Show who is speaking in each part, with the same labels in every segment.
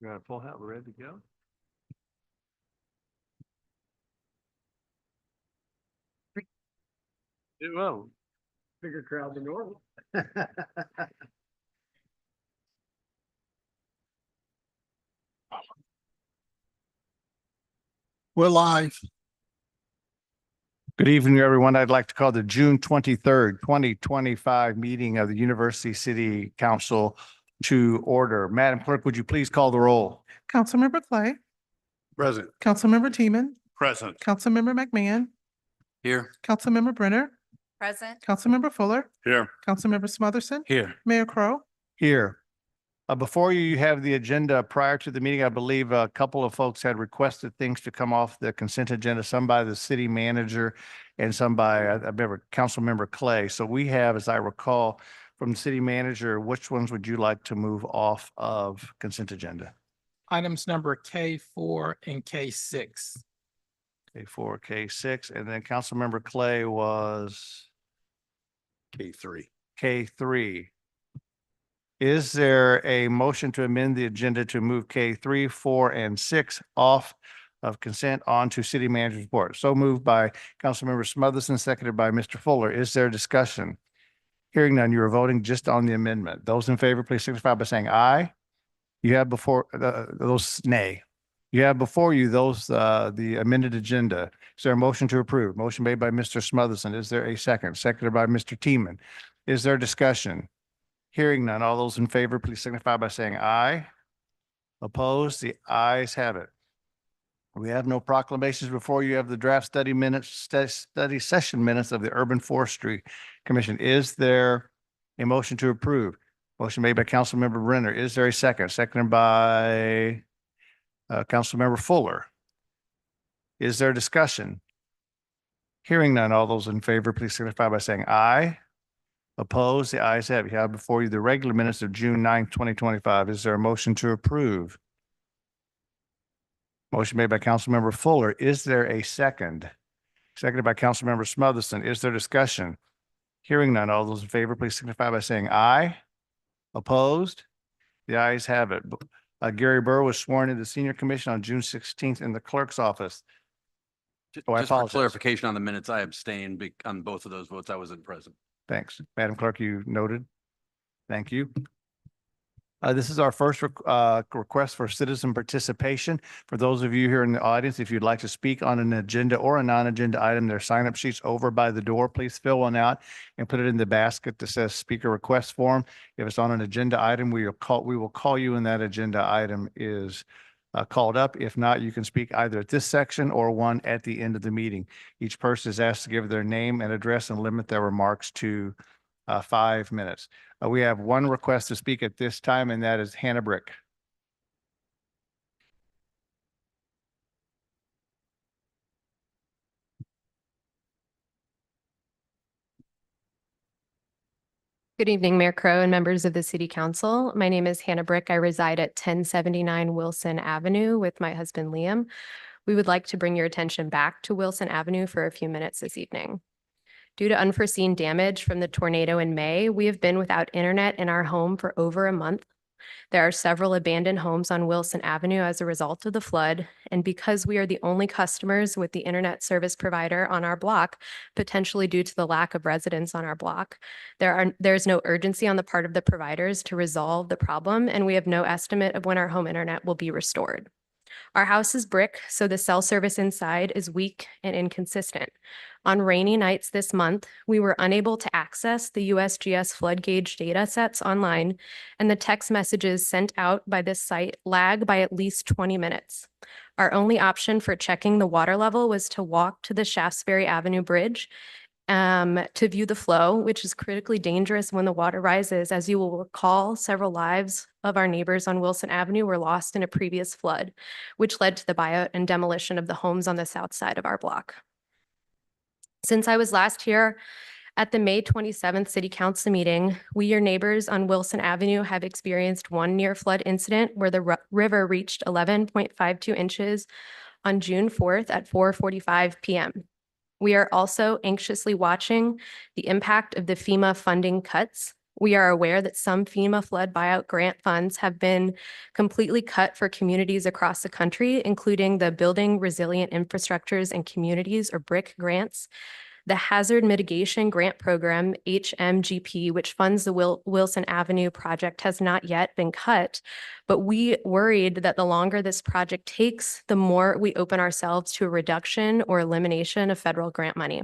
Speaker 1: We got a full house, we're ready to go. Well, bigger crowd than normal.
Speaker 2: We're live.
Speaker 1: Good evening, everyone. I'd like to call the June 23rd, 2025 meeting of the University City Council to order. Madam Clerk, would you please call the roll?
Speaker 3: Councilmember Clay,
Speaker 2: Present.
Speaker 3: Councilmember Teeman,
Speaker 2: Present.
Speaker 3: Councilmember McMahon,
Speaker 2: Here.
Speaker 3: Councilmember Brenner,
Speaker 4: Present.
Speaker 3: Councilmember Fuller,
Speaker 2: Here.
Speaker 3: Councilmember Smotherson,
Speaker 2: Here.
Speaker 3: Mayor Crowe.
Speaker 1: Here. Before you have the agenda prior to the meeting, I believe a couple of folks had requested things to come off the consent agenda, some by the city manager and some by, I remember, Councilmember Clay. So we have, as I recall, from the city manager, which ones would you like to move off of consent agenda?
Speaker 5: Items number K4 and K6.
Speaker 1: K4, K6, and then Councilmember Clay was
Speaker 2: K3.
Speaker 1: K3. Is there a motion to amend the agenda to move K3, 4, and 6 off of consent onto city manager's report? So moved by Councilmember Smotherson, seconded by Mr. Fuller. Is there discussion? Hearing none, you are voting just on the amendment. Those in favor, please signify by saying aye. You have before those nay. You have before you those the amended agenda. Is there a motion to approve? Motion made by Mr. Smotherson. Is there a second? Seconded by Mr. Teeman. Is there discussion? Hearing none. All those in favor, please signify by saying aye. Opposed? The ayes have it. We have no proclamations before you. Have the draft study minutes, study session minutes of the Urban Forestry Commission. Is there a motion to approve? Motion made by Councilmember Brenner. Is there a second? Seconded by Councilmember Fuller. Is there discussion? Hearing none. All those in favor, please signify by saying aye. Opposed? The ayes have it. You have before you the regular minutes of June 9th, 2025. Is there a motion to approve? Motion made by Councilmember Fuller. Is there a second? Seconded by Councilmember Smotherson. Is there discussion? Hearing none. All those in favor, please signify by saying aye. Opposed? The ayes have it. Gary Burr was sworn into the Senior Commission on June 16th in the clerk's office. Oh, I
Speaker 6: Just for
Speaker 1: apologize.
Speaker 6: clarification on the minutes, I abstained on both of those votes. I wasn't present.
Speaker 1: Thanks. Madam Clerk, you noted. Thank you. This is our first request for citizen participation. For those of you here in the audience, if you'd like to speak on an agenda or a non-agenda item, there are sign-up sheets over by the door. Please fill one out and put it in the basket that says speaker request form. If it's on an agenda item, we will call you when that agenda item is called up. If not, you can speak either at this section or one at the end of the meeting. Each person is asked to give their name and address and limit their remarks to 5 minutes. We have one request to speak at this time, and that is Hannah Brick.
Speaker 4: Good evening, Mayor Crowe and members of the City Council. My name is Hannah Brick. I reside at 1079 Wilson Avenue with my husband, Liam. We would like to bring your attention back to Wilson Avenue for a few minutes this evening. Due to unforeseen damage from the tornado in May, we have been without internet in our home for over a month. There are several abandoned homes on Wilson Avenue as a result of the flood, and because we are the only customers with the internet service provider on our block, potentially due to the lack of residents on our block, there's no urgency on the part of the providers to resolve the problem, and we have no estimate of when our home internet will be restored. Our house is brick, so the cell service inside is weak and inconsistent. On rainy nights this month, we were unable to access the USGS flood gauge data sets online, and the text messages sent out by this site lag by at least 20 minutes. Our only option for checking the water level was to walk to the Shaftesbury Avenue Bridge to view the flow, which is critically dangerous when the water rises. As you will recall, several lives of our neighbors on Wilson Avenue were lost in a previous flood, which led to the buyout and demolition of the homes on the south side of our block. Since I was last here at the May 27th City Council meeting, we, your neighbors on Wilson Avenue, have experienced one near flood incident where the river reached 11.52 inches on June 4th at 4:45 p.m. We are also anxiously watching the impact of the FEMA funding cuts We are aware that some FEMA flood buyout grant funds have been completely cut for communities across the country, including the Building Resilient Infrastructures and Communities, or BRIC grants, the Hazard Mitigation Grant Program, HMGP, which funds the Wilson Avenue project, has not yet been cut. But we worried that the longer this project takes, the more we open ourselves to a reduction or elimination of federal grant money.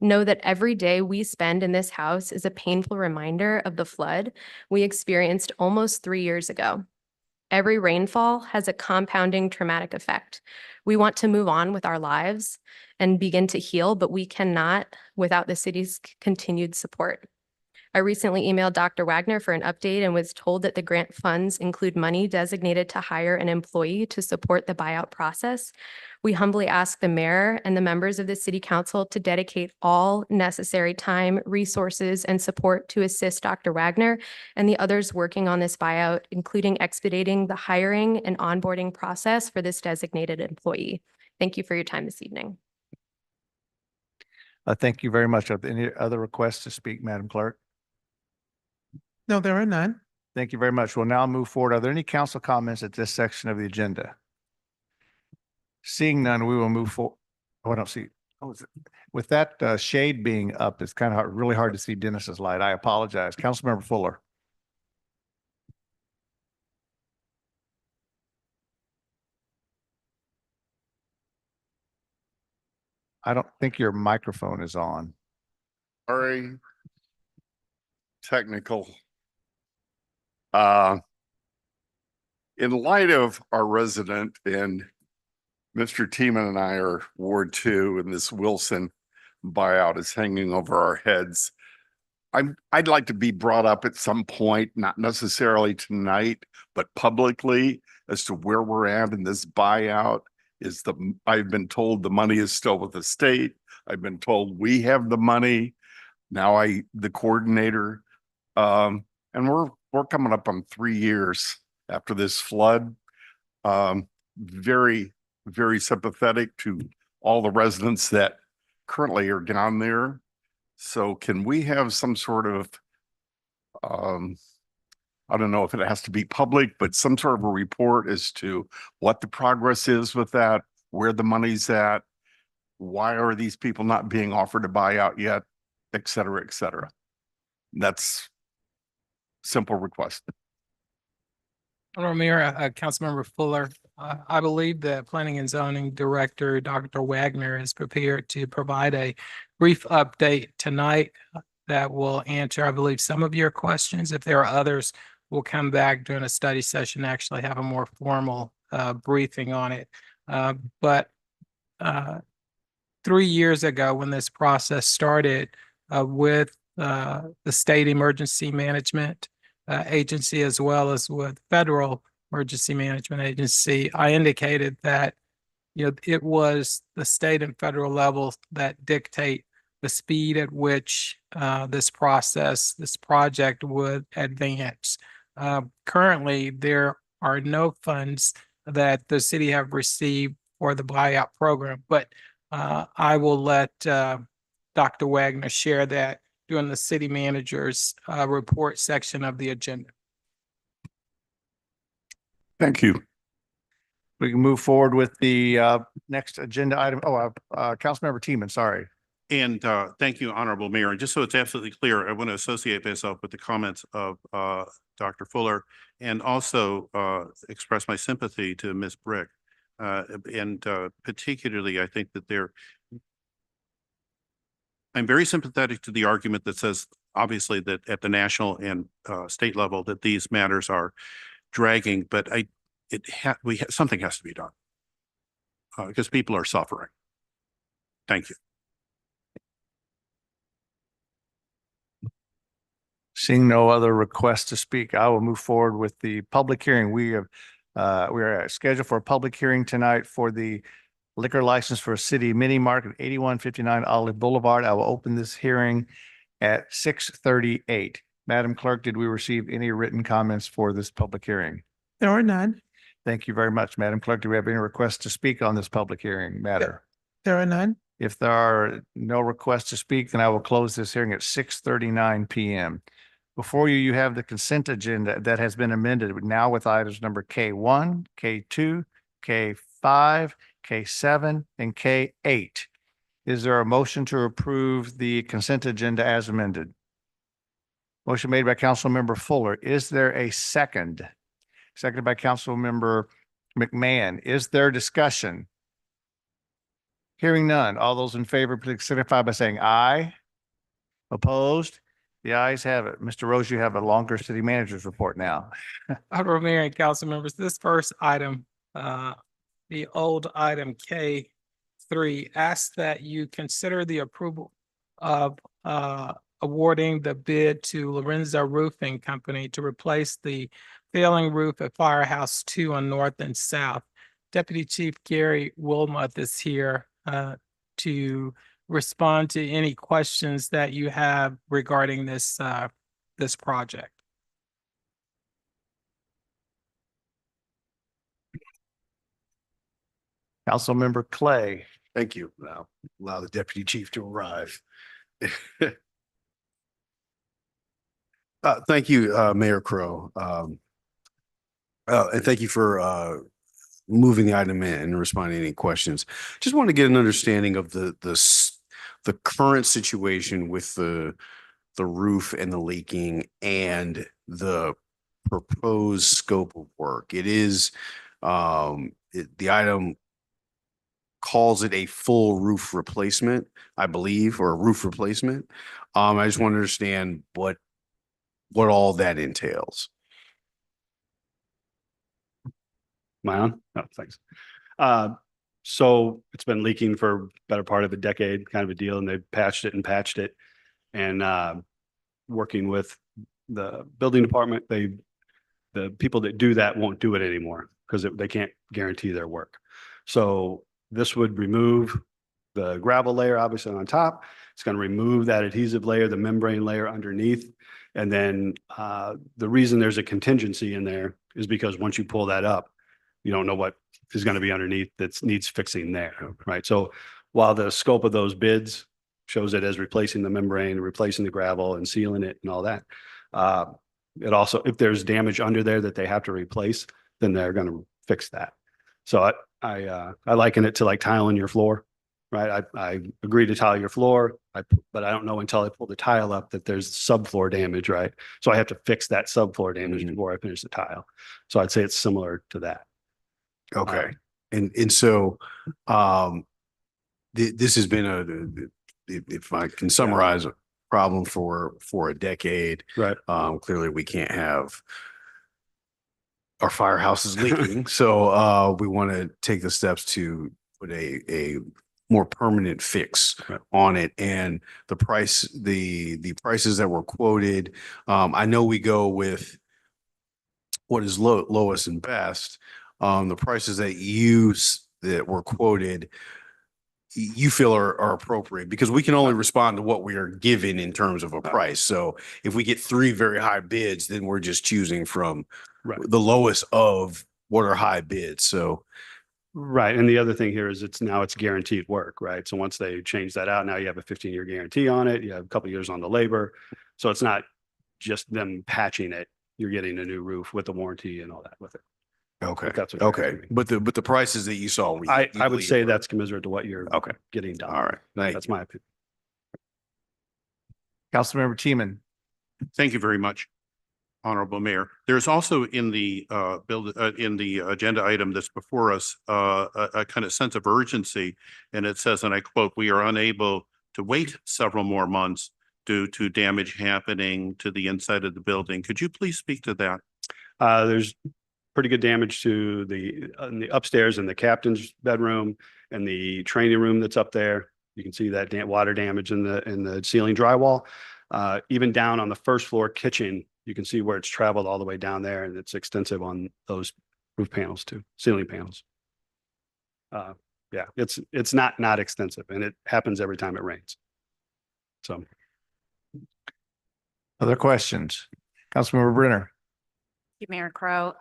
Speaker 4: Know that every day we spend in this house is a painful reminder of the flood we experienced almost 3 years ago. Every rainfall has a compounding traumatic effect. We want to move on with our lives and begin to heal, but we cannot without the city's continued support. I recently emailed Dr. Wagner for an update and was told that the grant funds include money designated to hire an employee to support the buyout process. We humbly ask the mayor and the members of the city council to dedicate all necessary time, resources, and support to assist Dr. Wagner and the others working on this buyout, including expediting the hiring and onboarding process for this designated employee. Thank you for your time this evening.
Speaker 1: Thank you very much. Are there any other requests to speak, Madam Clerk?
Speaker 3: No, there are none.
Speaker 1: Thank you very much. We'll now move forward. Are there any council comments at this section of the agenda? Seeing none, we will move forward. Oh, I don't see. Oh, is it? With that shade being up, it's kind of hard, really hard to see Dennis's light. I apologize. Councilmember Fuller. I don't think your microphone is on.
Speaker 7: Sorry. Technical. In light of our resident and Mr. Teeman and I are Ward 2 and this Wilson buyout is hanging over our heads. I'd like to be brought up at some point, not necessarily tonight, but publicly as to where we're at in this buyout. I've been told the money is still with the state. I've been told we have the money. Now the coordinator, and we're coming up on 3 years after this flood. Very, very sympathetic to all the residents that currently are down there. So can we have some sort of, I don't know if it has to be public, but some sort of a report as to what the progress is with that, where the money's at, why are these people not being offered a buyout yet, et cetera, et cetera. That's simple request.
Speaker 5: Honorable Mayor, Councilmember Fuller, I believe the Planning and Zoning Director, Dr. Wagner, is prepared to provide a brief update tonight that will answer, I believe, some of your questions. If there are others, we'll come back during a study session, actually have a more formal briefing on it. But 3 years ago, when this process started with the State Emergency Management Agency, as well as with Federal Emergency Management Agency, I indicated that it was the state and federal levels that dictate the speed at which this project would advance. Currently, there are no funds that the city have received for the buyout program, but I will let Dr. Wagner share that during the city manager's report section of the agenda.
Speaker 7: Thank you.
Speaker 1: We can move forward with the next agenda item. Oh, Councilmember Teeman, sorry.
Speaker 8: And thank you, Honorable Mayor. And just so it's absolutely clear, I want to associate myself with the comments of Dr. Fuller and also express my sympathy to Ms. Brick. And particularly, I think that I'm very sympathetic to the argument that says, obviously, that at the national and state level, that these matters are dragging, but something has to be done because people are suffering. Thank you.
Speaker 1: Seeing no other requests to speak, I will move forward with the public hearing. We are scheduled for a public hearing tonight for the liquor license for a city mini market, 8159 Olive Boulevard. I will open this hearing at 6:38. Madam Clerk, did we receive any written comments for this public hearing?
Speaker 3: There are none.
Speaker 1: Thank you very much, Madam Clerk. Do we have any requests to speak on this public hearing matter?
Speaker 3: There are none.
Speaker 1: If there are no requests to speak, then I will close this hearing at 6:39 p.m. Before you, you have the consent agenda that has been amended now with items number K1, K2, K5, K7, and K8. Is there a motion to approve the consent agenda as amended? Motion made by Councilmember Fuller. Is there a second? Seconded by Councilmember McMahon. Is there discussion? Hearing none. All those in favor, please signify by saying aye. Opposed? The ayes have it. Mr. Rose, you have a longer city manager's report now.
Speaker 5: Honorable Mayor and council members, this first item, the old item K3, asks that you consider the approval of awarding the bid to Lorenzo Roofing Company to replace the failing roof at Firehouse 2 on North and South. Deputy Chief Gary Wilmoth is here to respond to any questions that you have regarding this project.
Speaker 1: Councilmember Clay.
Speaker 2: Thank you. Now, allow the deputy chief to arrive. Thank you, Mayor Crowe. And thank you for moving the item in and responding to any questions. Just want to get an understanding of the current situation with the roof and the leaking and the proposed scope of work. It is the item calls it a full roof replacement, I believe, or a roof replacement. I just want to understand what all that entails.
Speaker 9: Am I on? No, thanks. So it's been leaking for better part of a decade, kind of a deal, and they patched it. And working with the building department, the people that do that won't do it anymore because they can't guarantee their work. So this would remove the gravel layer, obviously on top. It's going to remove that adhesive layer, the membrane layer underneath. And then the reason there's a contingency in there is because once you pull that up, you don't know what is going to be underneath that needs fixing there, right? So while the scope of those bids shows it as replacing the membrane, replacing the gravel and sealing it and all that, it also, if there's damage under there that they have to replace, then they're going to fix that. So I liken it to like tiling your floor, right? I agree to tile your floor, but I don't know until I pull the tile up that there's subfloor damage, right? So I have to fix that subfloor damage before I finish the tile. So I'd say it's similar to that.
Speaker 2: Okay. And so this has been if I can summarize, a problem for a decade.
Speaker 9: Right.
Speaker 2: Clearly we can't have our firehouses leaking. So we want to take the steps to put a more permanent fix on it. And the prices that were quoted, I know we go with what is lowest and best. The prices that were quoted, you feel are appropriate because we can only respond to what we are given in terms of a price. So if we get 3 very high bids, then we're just choosing from the lowest of what are high bids. So.
Speaker 9: Right. And the other thing here is it's guaranteed work, right? So once they change that out, now you have a 15-year guarantee on it. You have a couple of years on the labor. So it's not just them patching it. You're getting a new roof with a warranty and all that with it.
Speaker 2: Okay.
Speaker 9: That's what
Speaker 2: okay. But the prices that you saw,
Speaker 9: I would say that's commensurate to what you're getting done.
Speaker 2: All right.
Speaker 9: That's my opinion.
Speaker 1: Councilmember Teeman.
Speaker 8: Thank you very much, Honorable Mayor. There's also in the agenda item that's before us, a kind of sense of urgency. And it says, and I quote, "We are unable to wait several more months due to damage happening to the inside of the building." Could you please speak to that?
Speaker 9: There's pretty good damage to the upstairs and the captain's bedroom and the training room that's up there. You can see that water damage in the ceiling drywall. Even down on the first floor kitchen, you can see where it's traveled all the way down there, and it's extensive on those roof panels too, ceiling panels. Yeah, it's not extensive, and it happens every time it rains. So.
Speaker 1: Other questions? Councilmember Brenner.
Speaker 10: Thank you, Mayor Crowe.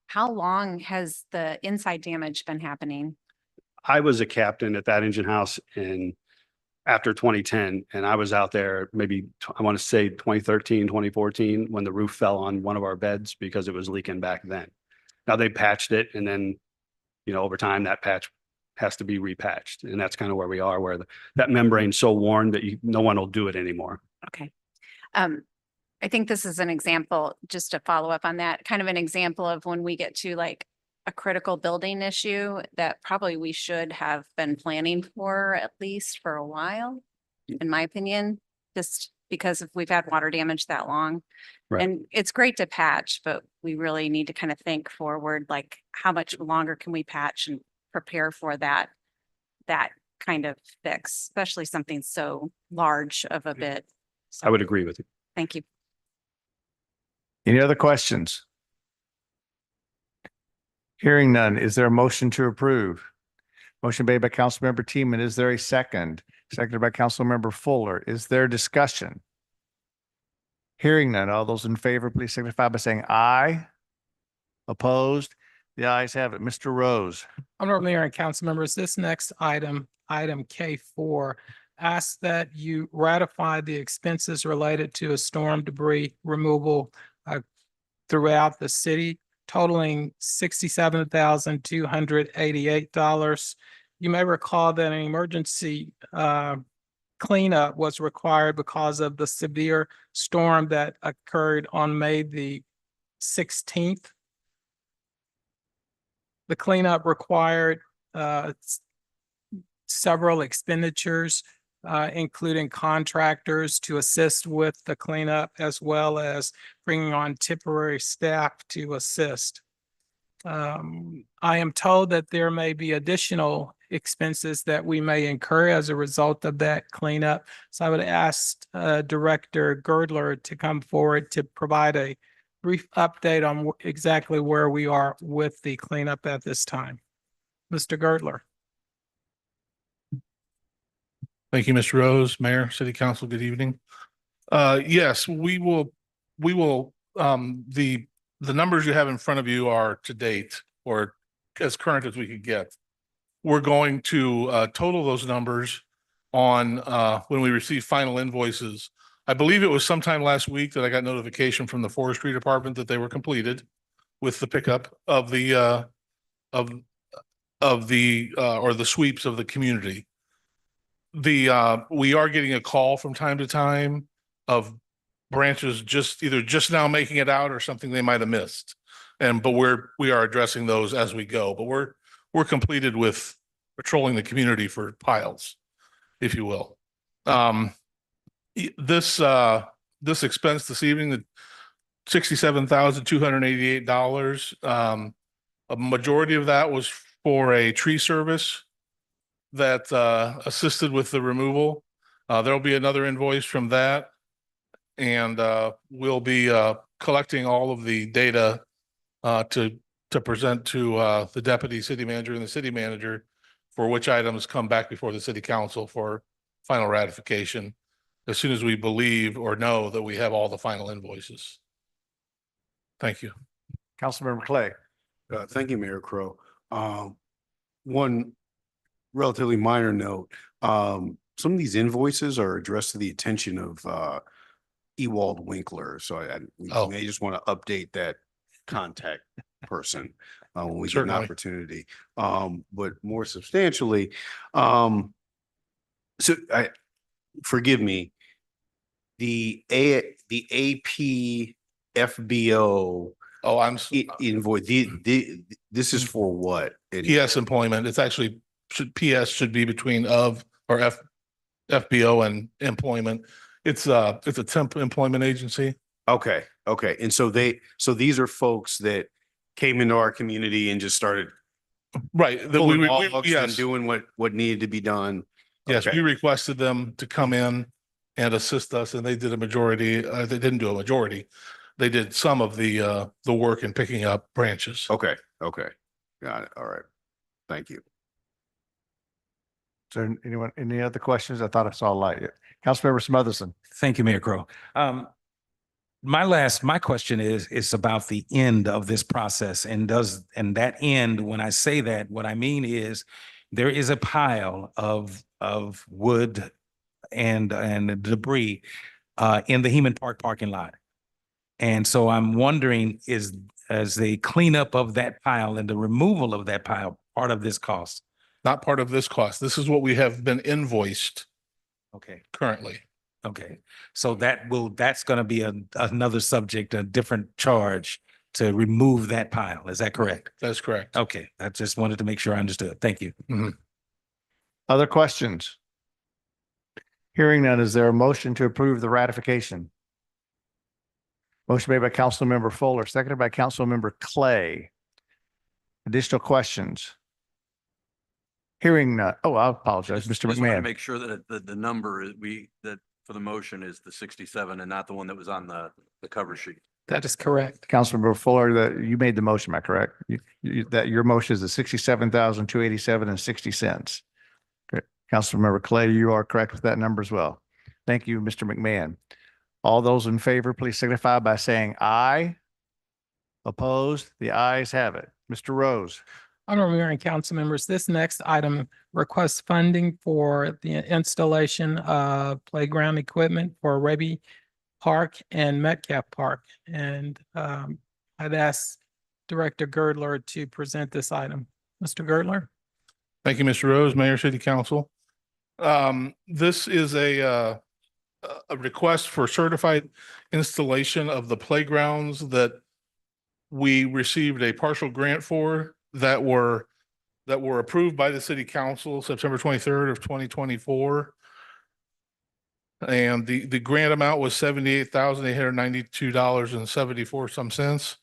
Speaker 10: How long has the inside damage been happening?
Speaker 9: I was a captain at that engine house in after 2010, and I was out there maybe, I want to say 2013, 2014, when the roof fell on one of our beds because it was leaking back then. Now they patched it, and then, over time that patch has to be repatched. And that's kind of where we are, where that membrane's so worn that no one will do it anymore.
Speaker 10: Okay. I think this is an example, just to follow up on that, kind of an example of when we get to like a critical building issue that probably we should have been planning for at least for a while, in my opinion, just because if we've had water damage that long.
Speaker 9: Right.
Speaker 10: And it's great to patch, but we really need to kind of think forward, like how much longer can we patch and prepare for that kind of fix, especially something so large of a bit.
Speaker 9: I would agree with you.
Speaker 10: Thank you.
Speaker 1: Any other questions? Hearing none, is there a motion to approve? Motion made by Councilmember Teeman. Is there a second? Seconded by Councilmember Fuller. Is there discussion? Hearing none, all those in favor, please signify by saying aye. Opposed? The ayes have it. Mr. Rose.
Speaker 5: Honorable Mayor and council members, this next item, item K4, asks that you ratify the expenses related to a storm debris removal throughout the city, totaling $67,288. You may recall that an emergency cleanup was required because of the severe storm that occurred on May the 16th. The cleanup required several expenditures, including contractors to assist with the cleanup, as well as bringing on temporary staff to assist. I am told that there may be additional expenses that we may incur as a result of that cleanup. So I would ask Director Girdler to come forward to provide a brief update on exactly where we are with the cleanup at this time. Mr. Girdler.
Speaker 11: Thank you, Mr. Rose, Mayor, City Council, good evening. Yes, we will, the numbers you have in front of you are to date or as current as we could get. We're going to total those numbers on when we receive final invoices. I believe it was sometime last week that I got notification from the forestry department that they were completed with the pickup of the or the sweeps of the community. We are getting a call from time to time of branches either just now making it out or something they might have missed. But we are addressing those as we go, but we're completed with patrolling the community for piles, if you will. This expense this evening, the $67,288, a majority of that was for a tree service that assisted with the removal. There'll be another invoice from that. And we'll be collecting all of the data to present to the deputy city manager and the city manager for which items come back before the city council for final ratification as soon as we believe or know that we have all the final invoices. Thank you.
Speaker 1: Councilmember Clay.
Speaker 2: Thank you, Mayor Crowe. One relatively minor note, some of these invoices are addressed to the attention of Ewald Winkler. So we may just want to update that contact person when we get an opportunity. But more substantially, forgive me, the AP FBO invoice, this is for what?
Speaker 11: PS employment. It's actually PS should be between of or FBO and employment. It's a temp employment agency.
Speaker 2: Okay. And so these are folks that came into our community and just started doing what needed to be done.
Speaker 11: Yes, we requested them to come in and assist us, and they did a majority. They didn't do a majority. They did some of the work in picking up branches.
Speaker 2: Okay. Got it. All right. Thank you.
Speaker 1: Is there any other questions? I thought I saw a light. Councilmember Smotherson.
Speaker 12: Thank you, Mayor Crowe. My question is about the end of this process, and that end, when I say that, what I mean is there is a pile of wood and debris in the Heman Park parking lot. And so I'm wondering, is the cleanup of that pile and the removal of that pile part of this cost?
Speaker 11: Not part of this cost. This is what we have been invoiced
Speaker 12: Okay.
Speaker 11: currently.
Speaker 12: Okay, so that's gonna be another subject, a different charge to remove that pile. Is that correct?
Speaker 11: That's correct.
Speaker 12: Okay, I just wanted to make sure I understood. Thank you.
Speaker 1: Other questions? Hearing none, is there a motion to approve the ratification? Motion made by Councilmember Fuller, seconded by Councilmember Clay. Additional questions? Hearing none. Oh, I apologize, Mr.
Speaker 6: Just wanted to
Speaker 1: McMahon.
Speaker 6: make sure that the number is that for the motion is the 67 and not the one that was on the cover sheet.
Speaker 5: That is correct.
Speaker 1: Councilmember Fuller, that you made the motion, am I correct? That your motion is the 67,287.60. Good. Councilmember Clay, you are correct with that number as well. Thank you, Mr. McMahon. All those in favor, please signify by saying aye. Opposed? The ayes have it. Mr. Rose.
Speaker 5: Honorable Mayor and council members, this next item requests funding for the installation of playground equipment for Raby Park and Metcalf Park. And I'd ask Director Girdler to present this item. Mr. Girdler?
Speaker 11: Thank you, Mr. Rose, Mayor, City Council. This is a request for certified installation of the playgrounds that we received a partial grant for that were approved by the city council September 23rd of 2024. And the grant amount was $78,892.74.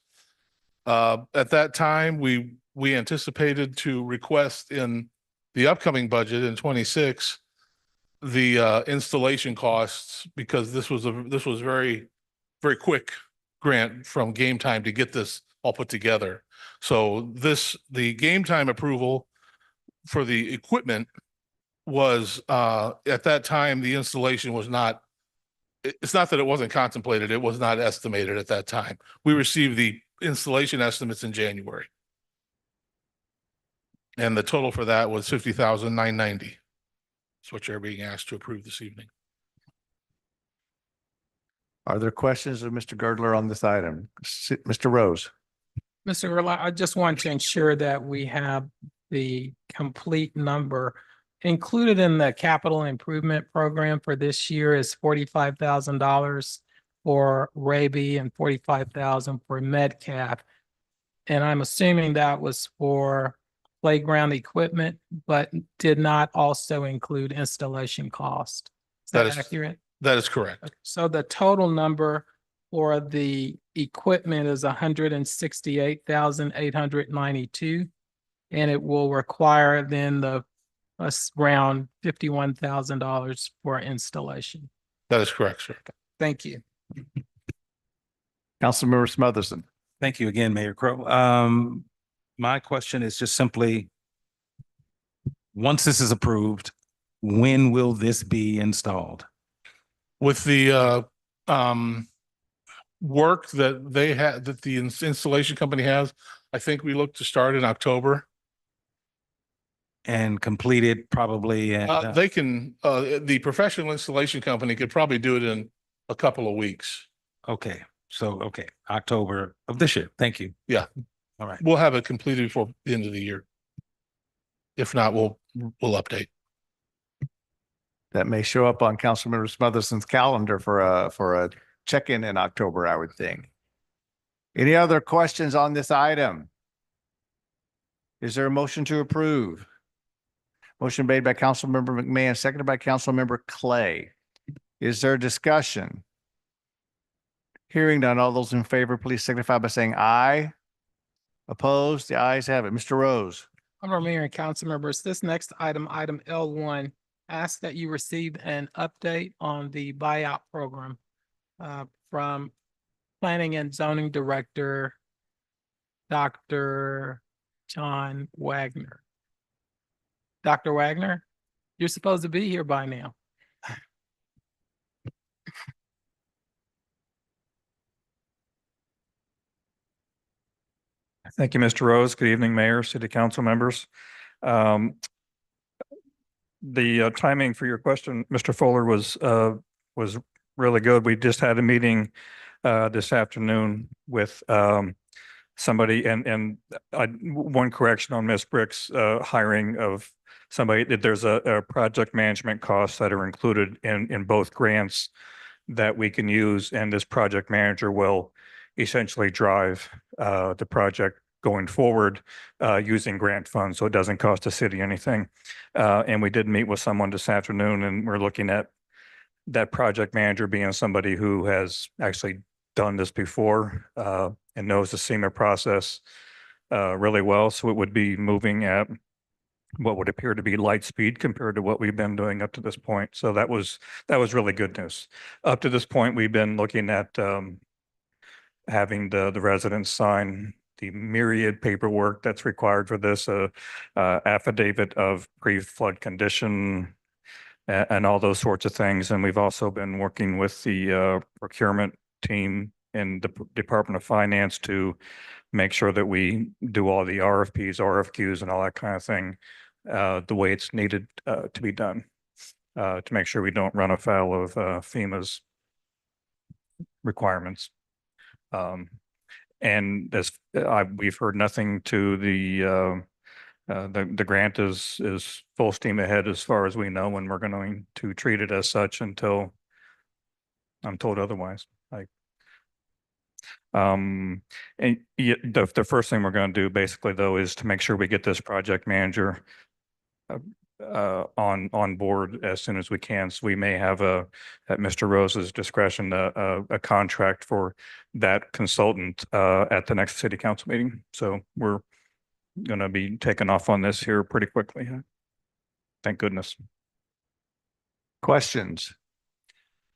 Speaker 11: At that time, we anticipated to request in the upcoming budget in 26 the installation costs, because this was very, very quick grant from Game Time to get this all put together. So the Game Time approval for the equipment was, at that time, the installation was not, it's not that it wasn't contemplated, it was not estimated at that time. We received the installation estimates in January. And the total for that was $50,990. That's what you're being asked to approve this evening.
Speaker 1: Are there questions of Mr. Girdler on this item? Mr. Rose.
Speaker 5: Mr. Girdler, I just want to ensure that we have the complete number. Included in the capital improvement program for this year is $45,000 for Raby and $45,000 for Metcalf. And I'm assuming that was for playground equipment, but did not also include installation cost. Is that accurate?
Speaker 11: That is correct.
Speaker 5: So the total number for the equipment is $168,892. And it will require then around $51,000 for installation.
Speaker 11: That is correct, sir.
Speaker 5: Thank you.
Speaker 1: Councilmember Smotherson.
Speaker 12: Thank you again, Mayor Crowe. My question is just simply, once this is approved, when will this be installed?
Speaker 11: With the work that they had, that the installation company has, I think we look to start in October.
Speaker 12: And completed probably at,
Speaker 11: They can, the professional installation company could probably do it in a couple of weeks.
Speaker 12: okay, so, okay, October of this year. Thank you.
Speaker 11: Yeah.
Speaker 12: All right.
Speaker 11: We'll have it completed before the end of the year. If not, we'll update.
Speaker 1: That may show up on Councilmember Smotherson's calendar for a check-in in October, I would think. Any other questions on this item? Is there a motion to approve? Motion made by Councilmember McMahon, seconded by Councilmember Clay. Is there discussion? Hearing none, all those in favor, please signify by saying aye. Opposed? The ayes have it. Mr. Rose.
Speaker 5: Honorable Mayor and council members, this next item, item L1, asks that you receive an update on the buyout program from Planning and Zoning Director, Dr. John Wagner. Dr. Wagner, you're supposed to be here by now.
Speaker 13: Thank you, Mr. Rose. Good evening, Mayor, City Council members. the timing for your question, Mr. Fuller, was really good. We just had a meeting this afternoon with somebody and one correction on Ms. Brick's hiring of somebody, that there's a project management costs that are included in both grants that we can use, and this project manager will essentially drive the project going forward using grant funds, so it doesn't cost the city anything. And we did meet with someone this afternoon, and we're looking at that project manager being somebody who has actually done this before and knows the SEMA process really well. So it would be moving at what would appear to be light speed compared to what we've been doing up to this point. So that was really good news. Up to this point, we've been looking at having the residents sign the myriad paperwork that's required for this, affidavit of pre-flood condition and all those sorts of things. And we've also been working with the procurement team in the Department of Finance to make sure that we do all the RFPs, RFQs, and all that kind of thing the way it's needed to be done, to make sure we don't run afoul of FEMA's requirements. And as we've heard nothing to the grant is full steam ahead as far as we know, and we're going to treat it as such until I'm told otherwise. And the first thing we're going to do basically though is to make sure we get this project manager on board as soon as we can. So we may have at Mr. Rose's discretion a contract for that consultant at the next city council meeting. So we're going to be taking off on this here pretty quickly. Thank goodness.
Speaker 1: Questions?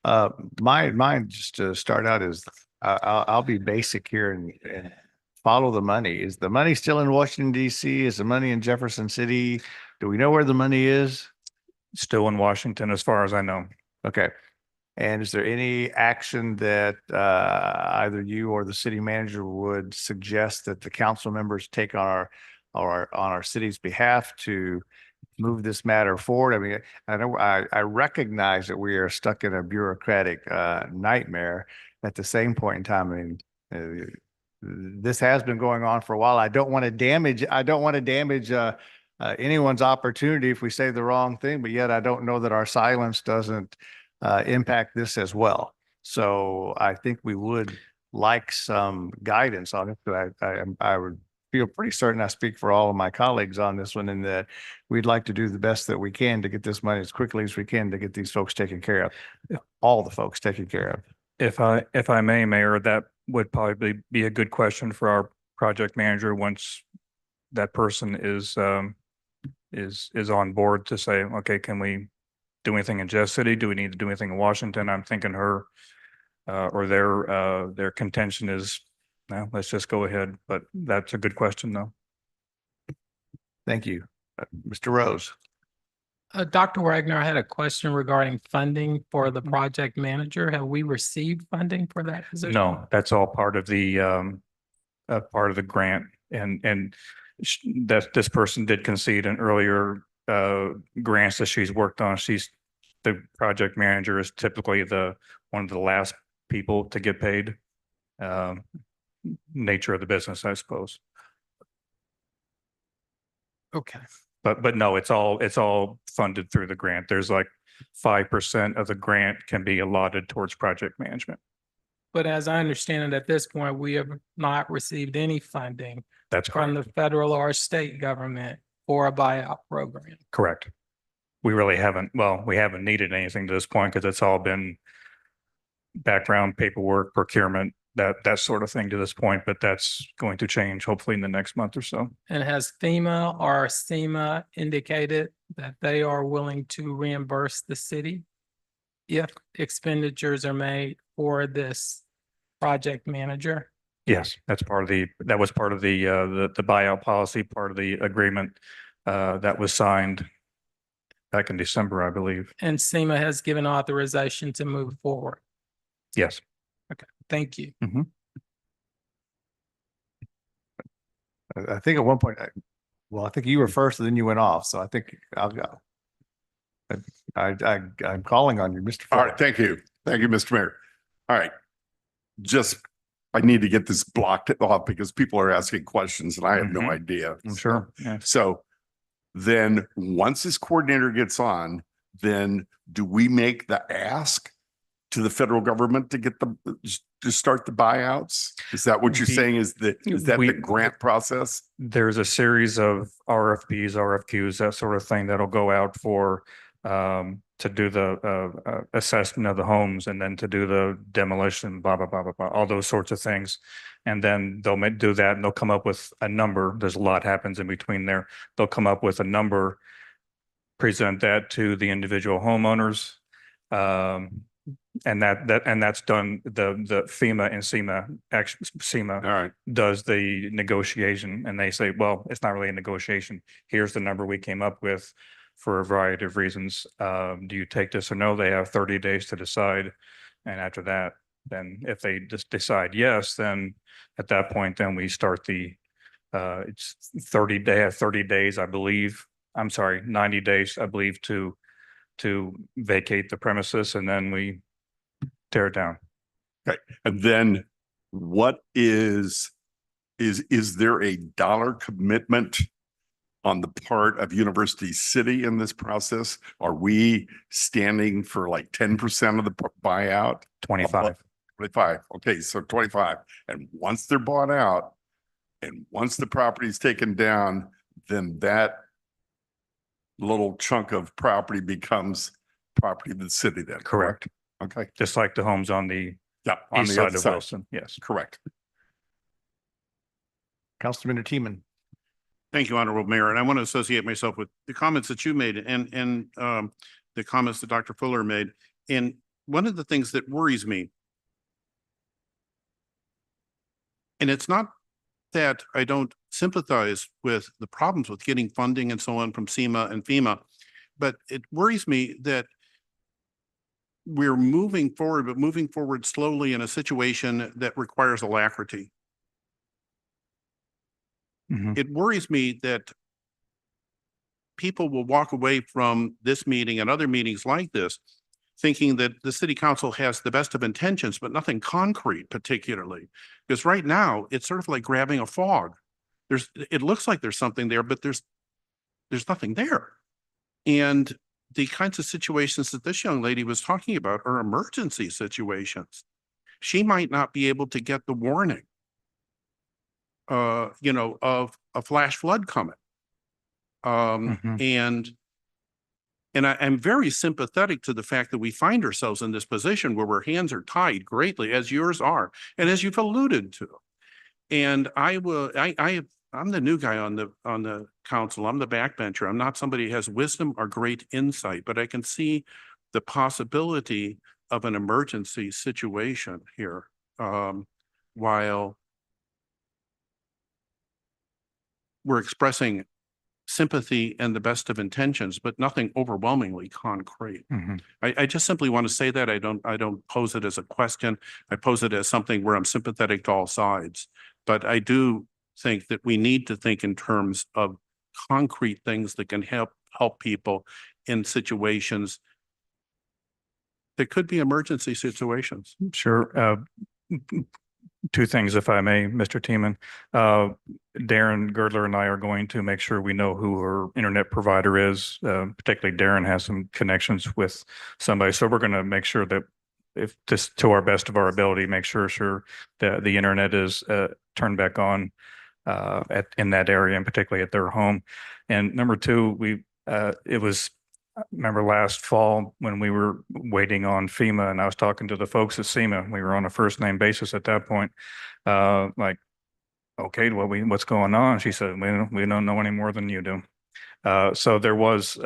Speaker 1: Mine just to start out is I'll be basic here and follow the money. Is the money still in Washington, D.C.? Is the money in Jefferson City? Do we know where the money is?
Speaker 13: Still in Washington, as far as I know.
Speaker 1: Okay. And is there any action that either you or the city manager would suggest that the council members take on our city's behalf to move this matter forward? I mean, I know I recognize that we are stuck in a bureaucratic nightmare. At the same point in time, I mean, this has been going on for a while. I don't want to damage anyone's opportunity if we say the wrong thing, but yet I don't know that our silence doesn't impact this as well. So I think we would like some guidance on it. But I would feel pretty certain I speak for all of my colleagues on this one, in that we'd like to do the best that we can to get this money as quickly as we can to get these folks taken care of, all the folks taken care of.
Speaker 13: If I may, Mayor, that would probably be a good question for our project manager once that person is on board, to say, okay, can we do anything in Jeff City? Do we need to do anything in Washington? I'm thinking her or their contention is, no, let's just go ahead. But that's a good question, though.
Speaker 1: Thank you. Mr. Rose.
Speaker 5: Dr. Wagner, I had a question regarding funding for the project manager. Have we received funding for that position?
Speaker 13: No, that's all part of the grant, and that this person did concede an earlier grants that she's worked on. The project manager is typically one of the last people to get paid. Nature of the business, I suppose.
Speaker 5: Okay.
Speaker 13: But no, it's all funded through the grant. There's like 5% of the grant can be allotted towards project management.
Speaker 5: But as I understand it, at this point, we have not received any funding
Speaker 13: That's
Speaker 5: from
Speaker 13: correct.
Speaker 5: the federal or state government for a buyout program.
Speaker 13: Correct. We really haven't, well, we haven't needed anything to this point because it's all been background paperwork, procurement, that sort of thing to this point, but that's going to change hopefully in the next month or so.
Speaker 5: And has FEMA or SEMA indicated that they are willing to reimburse the city if expenditures are made for this project manager?
Speaker 13: Yes, that was part of the buyout policy, part of the agreement that was signed back in December, I believe.
Speaker 5: And SEMA has given authorization to move forward.
Speaker 13: Yes.
Speaker 5: Okay, thank you.
Speaker 1: I think at one point, I think you were first and then you went off. So I think I'll go. I'm calling on you, Mr.
Speaker 7: All
Speaker 1: Fuller.
Speaker 7: right, thank you. Thank you, Mr. Mayor. All right. Just, I need to get this blocked off because people are asking questions and I have no
Speaker 13: Mhm.
Speaker 7: idea.
Speaker 13: I'm sure, yeah.
Speaker 7: So then once this coordinator gets on, then do we make the ask to the federal government to get to start the buyouts? Is that what you're
Speaker 13: The-
Speaker 7: saying? Is that
Speaker 13: we-
Speaker 7: the grant process?
Speaker 13: There's a series of RFPs, RFQs, that sort of thing that'll go out for to do the assessment of the homes and then to do the demolition, blah, blah, blah, blah, blah, all those sorts of things. And then they'll do that and they'll come up with a number. There's a lot happens in between there. They'll come up with a number, present that to the individual homeowners. And that's done, the FEMA and SEMA, actually SEMA
Speaker 7: All right.
Speaker 13: does the negotiation and they say, well, it's not really a negotiation. Here's the number we came up with for a variety of reasons. Do you take this or no? They have 30 days to decide. And after that, then if they just decide yes, then at that point, then we start it's 30 days, I believe. I'm sorry, 90 days, I believe, to vacate the premises and then we tear it down.
Speaker 7: Okay. And then what is there a dollar commitment on the part of University City in this process? Are we standing for like 10% of the buyout?
Speaker 13: 25.
Speaker 7: 25. Okay, so 25. And once they're bought out and once the property is taken down, then that little chunk of property becomes property of the city then.
Speaker 13: Correct.
Speaker 7: Okay.
Speaker 13: Just like the homes on the
Speaker 7: Yeah. On
Speaker 13: east
Speaker 7: the
Speaker 13: side
Speaker 7: other
Speaker 13: of
Speaker 7: side.
Speaker 13: Wilson. Yes.
Speaker 7: Correct.
Speaker 1: Councilman Teeman.
Speaker 8: Thank you, Honorable Mayor. And I want to associate myself with the comments that you made and the comments that Dr. Fuller made. And one of the things that worries me, and it's not that I don't sympathize with the problems with getting funding and so on from SEMA and FEMA, but it worries me that we're moving forward, but moving forward slowly in a situation that requires alacrity.
Speaker 13: Mhm.
Speaker 8: It worries me that people will walk away from this meeting and other meetings like this thinking that the city council has the best of intentions, but nothing concrete particularly. Because right now, it's sort of like grabbing a fog. It looks like there's something there, but there's nothing there. And the kinds of situations that this young lady was talking about are emergency situations. She might not be able to get the warning, of a flash flood coming.
Speaker 13: Mhm.
Speaker 8: And I'm very sympathetic to the fact that we find ourselves in this position where our hands are tied greatly, as yours are, and as you've alluded to. And I'm the new guy on the council. I'm the backbencher. I'm not somebody who has wisdom or great insight, but I can see the possibility of an emergency situation here, while we're expressing sympathy and the best of intentions, but nothing overwhelmingly concrete.
Speaker 13: Mhm.
Speaker 8: I just simply want to say that I don't pose it as a question. I pose it as something where I'm sympathetic to all sides. But I do think that we need to think in terms of concrete things that can help people in situations that could be emergency situations.
Speaker 13: Sure. Two things, if I may, Mr. Teeman. Darren Girdler and I are going to make sure we know who her internet provider is. Particularly Darren has some connections with somebody. So we're going to make sure that if just to our best of our ability, make sure that the internet is turned back on in that area and particularly at their home. And number two, remember last fall when we were waiting on FEMA and I was talking to the folks at SEMA, we were on a first name basis at that point. Like, okay, what's going on? She said, we don't know any more than you do. So there was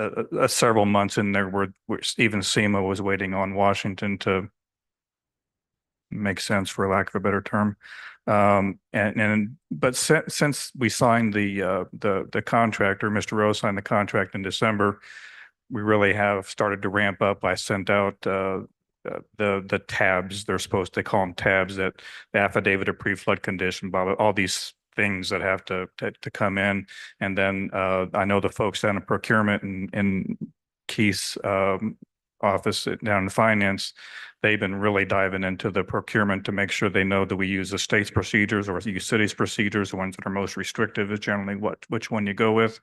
Speaker 13: several months in there where even SEMA was waiting on Washington to make sense, for lack of a better term. But since we signed the contract, or Mr. Rose signed the contract in December, we really have started to ramp up. I sent out the tabs. They call them tabs, that the affidavit of pre-flood condition, blah, blah, all these things that have to come in. And then I know the folks down in procurement and Keith's office down in finance, they've been really diving into the procurement to make sure they know that we use the state's procedures or use city's procedures. The ones that are most restrictive is generally which one you go with.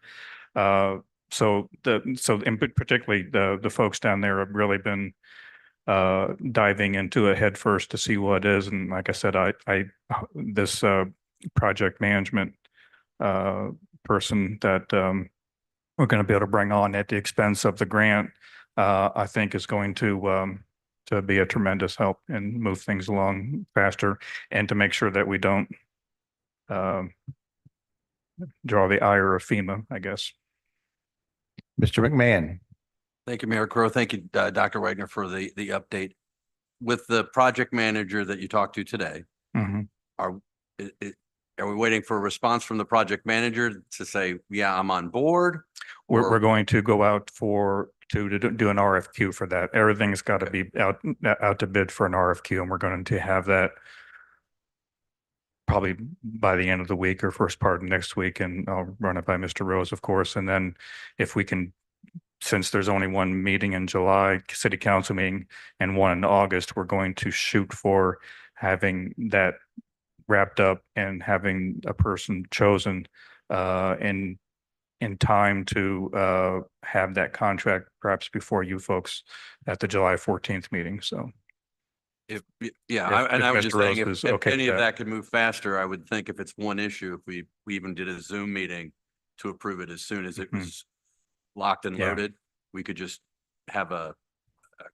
Speaker 13: So particularly the folks down there have really been diving into it head first to see what it is. And like I said, this project management person that we're going to be able to bring on at the expense of the grant, I think is going to be a tremendous help and move things along faster, and to make sure that we don't draw the ire of FEMA, I guess.
Speaker 1: Mr. McMahon.
Speaker 6: Thank you, Mayor Crowe. Thank you, Dr. Wagner, for the update. With the project manager that you talked to today,
Speaker 13: Mhm.
Speaker 6: are we waiting for a response from the project manager to say, yeah, I'm on board?
Speaker 13: We're
Speaker 6: Or-
Speaker 13: going to go out to do an RFQ for that. Everything's got to be out to bid for an RFQ, and we're going to have that probably by the end of the week or first part of next week. And I'll run it by Mr. Rose, of course. And then if we can, since there's only one meeting in July, city council meeting, and one in August, we're going to shoot for having that wrapped up and having a person chosen in time to have that contract perhaps before you folks at the July 14th meeting. So
Speaker 6: And I
Speaker 13: if
Speaker 6: was just
Speaker 13: Mr.
Speaker 6: saying,
Speaker 13: Rose is
Speaker 6: if
Speaker 13: okay
Speaker 6: any
Speaker 13: with
Speaker 6: of
Speaker 13: that.
Speaker 6: that could move faster, I would think if it's one issue, if we even did a Zoom meeting to approve it as soon as it
Speaker 13: Mhm.
Speaker 6: was locked and
Speaker 13: Yeah.
Speaker 6: loaded, we could just have a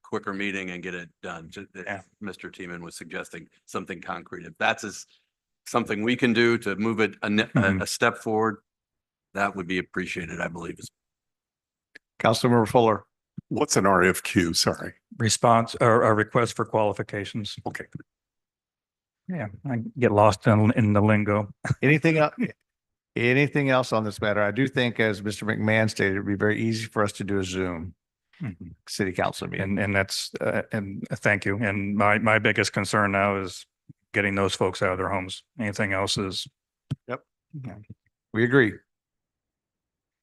Speaker 6: quicker meeting and get it done.
Speaker 13: Yeah.
Speaker 6: Mr. Teeman was suggesting something concrete. If that's something we can do to move it a step forward, that would be appreciated, I believe.
Speaker 1: Councilmember Fuller.
Speaker 7: What's an RFQ? Sorry.
Speaker 13: Response or a request for qualifications.
Speaker 7: Okay.
Speaker 13: Yeah, I get lost in the lingo.
Speaker 1: Anything else? Anything else on this matter? I do think, as Mr. McMahon stated, it'd be very easy for us to do a Zoom
Speaker 13: Mhm.
Speaker 1: city council meeting.
Speaker 13: And that's and thank you. And my biggest concern now is getting those folks out of their homes. Anything else is.
Speaker 1: Yep.
Speaker 13: Yeah.
Speaker 1: We agree.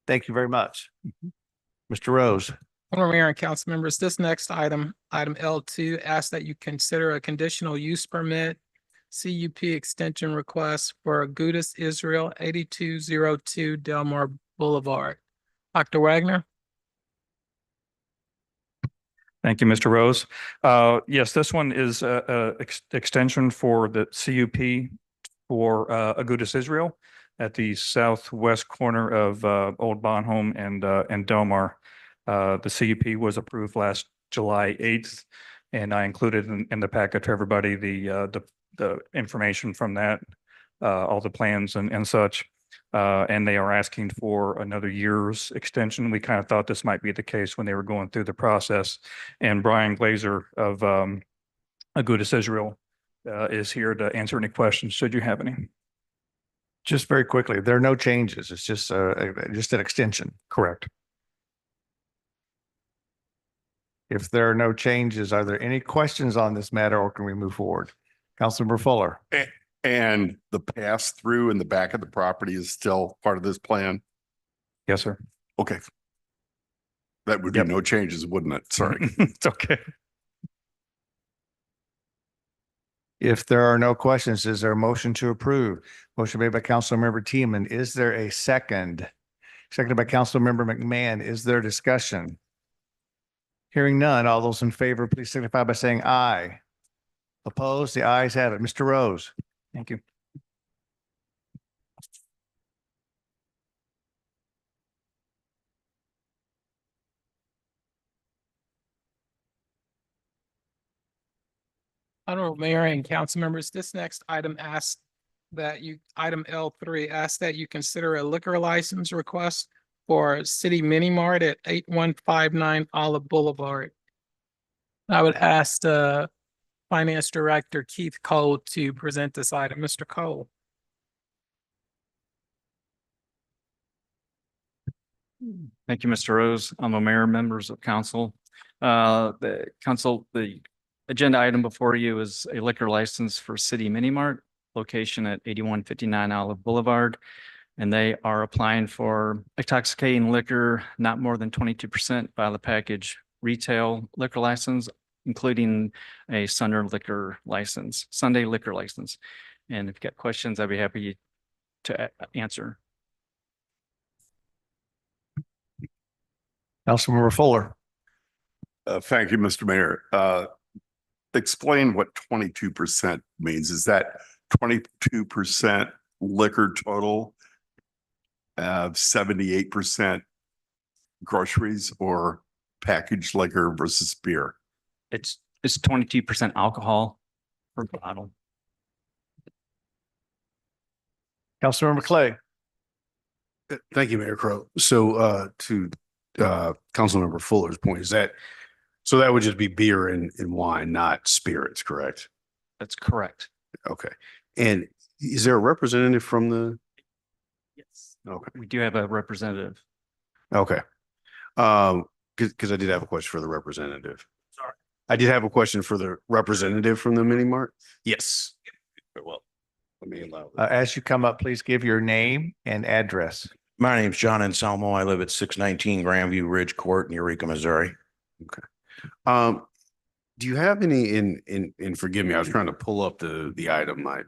Speaker 1: Thank you very much. Mr. Rose.
Speaker 5: Honorable Mayor and council members, this next item L2, asks that you consider a conditional use permit CUP extension request for Agudas Israel 8202 Delmar Boulevard. Dr. Wagner?
Speaker 13: Thank you, Mr. Rose. Yes, this one is a extension for the CUP for Agudas Israel at the southwest corner of Old Bonhomme and Delmar. The CUP was approved last July 8th, and I included in the packet to everybody the information from that, all the plans and such. And they are asking for another year's extension. We kind of thought this might be the case when they were going through the process. And Brian Glazer of Agudas Israel is here to answer any questions, should you have any.
Speaker 1: Just very quickly, there are no changes. It's just an extension.
Speaker 13: Correct.
Speaker 1: If there are no changes, are there any questions on this matter, or can we move forward? Councilmember Fuller.
Speaker 7: And the pass through in the back of the property is still part of this plan?
Speaker 13: Yes, sir.
Speaker 7: Okay. That would be
Speaker 13: Yep.
Speaker 7: no changes, wouldn't it? Sorry.
Speaker 13: It's okay.
Speaker 1: If there are no questions, is there a motion to approve? Motion made by Councilmember Teeman. Is there a second? Seconded by Councilmember McMahon. Is there discussion? Hearing none, all those in favor, please signify by saying aye. Opposed? The ayes have it. Mr. Rose.
Speaker 13: Thank you.
Speaker 5: Honorable Mayor and council members, this next item item L3 asks that you consider a liquor license request for City Mini Mart at 8159 Olive Boulevard. I would ask Finance Director Keith Cole to present this item. Mr. Cole.
Speaker 14: Thank you, Mr. Rose. I'm a mayor, members of council. The agenda item before you is a liquor license for City Mini Mart, location at 8159 Olive Boulevard. And they are applying for intoxicating liquor, not more than 22% by the package retail liquor license, including a Sunday liquor license. And if you've got questions, I'd be happy to answer.
Speaker 1: Councilmember Fuller.
Speaker 7: Thank you, Mr. Mayor. Explain what 22% means. Is that 22% liquor total? 78% groceries or packaged liquor versus beer?
Speaker 14: It's 22% alcohol per bottle.
Speaker 1: Councilmember Clay.
Speaker 2: Thank you, Mayor Crowe. So to Councilmember Fuller's point, is that so that would just be beer and wine, not spirits, correct?
Speaker 14: That's correct.
Speaker 2: Okay. And is there a representative from the?
Speaker 14: Yes.
Speaker 2: Okay.
Speaker 14: We do have a representative.
Speaker 2: Okay. Because I did have a question for the representative.
Speaker 12: Sorry.
Speaker 2: I did have a question for the representative from the mini mart. Yes. Well, let me allow that.
Speaker 1: As you come up, please give your name and address.
Speaker 15: My name's John Anselmo. I live at 619 Grandview Ridge Court in Eureka, Missouri.
Speaker 2: Okay. Do you have any and forgive me, I was trying to pull up the item, my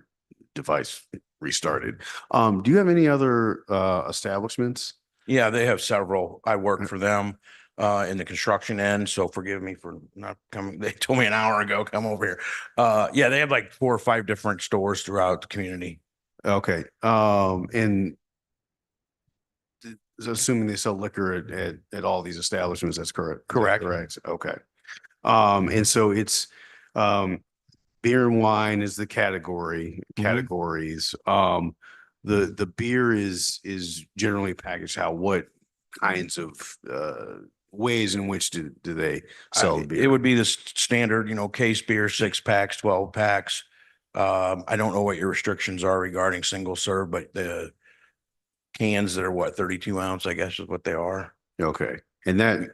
Speaker 2: device restarted. Do you have any other establishments?
Speaker 15: Yeah, they have several. I work for them in the construction end, so forgive me for not coming. They told me an hour ago, come over here. Yeah, they have like 4 or 5 different stores throughout the community.
Speaker 2: Okay. And assuming they sell liquor at all these establishments, that's correct?
Speaker 15: Correct.
Speaker 2: Correct. Okay. And so it's beer and wine is the categories. The beer is generally packaged how? What kinds of ways in which do they sell the beer?
Speaker 15: It would be the standard, case beer, 6-packs, 12-packs. I don't know what your restrictions are regarding single serve, but the cans that are 32 ounce, I guess is what they are.
Speaker 2: Okay. And that,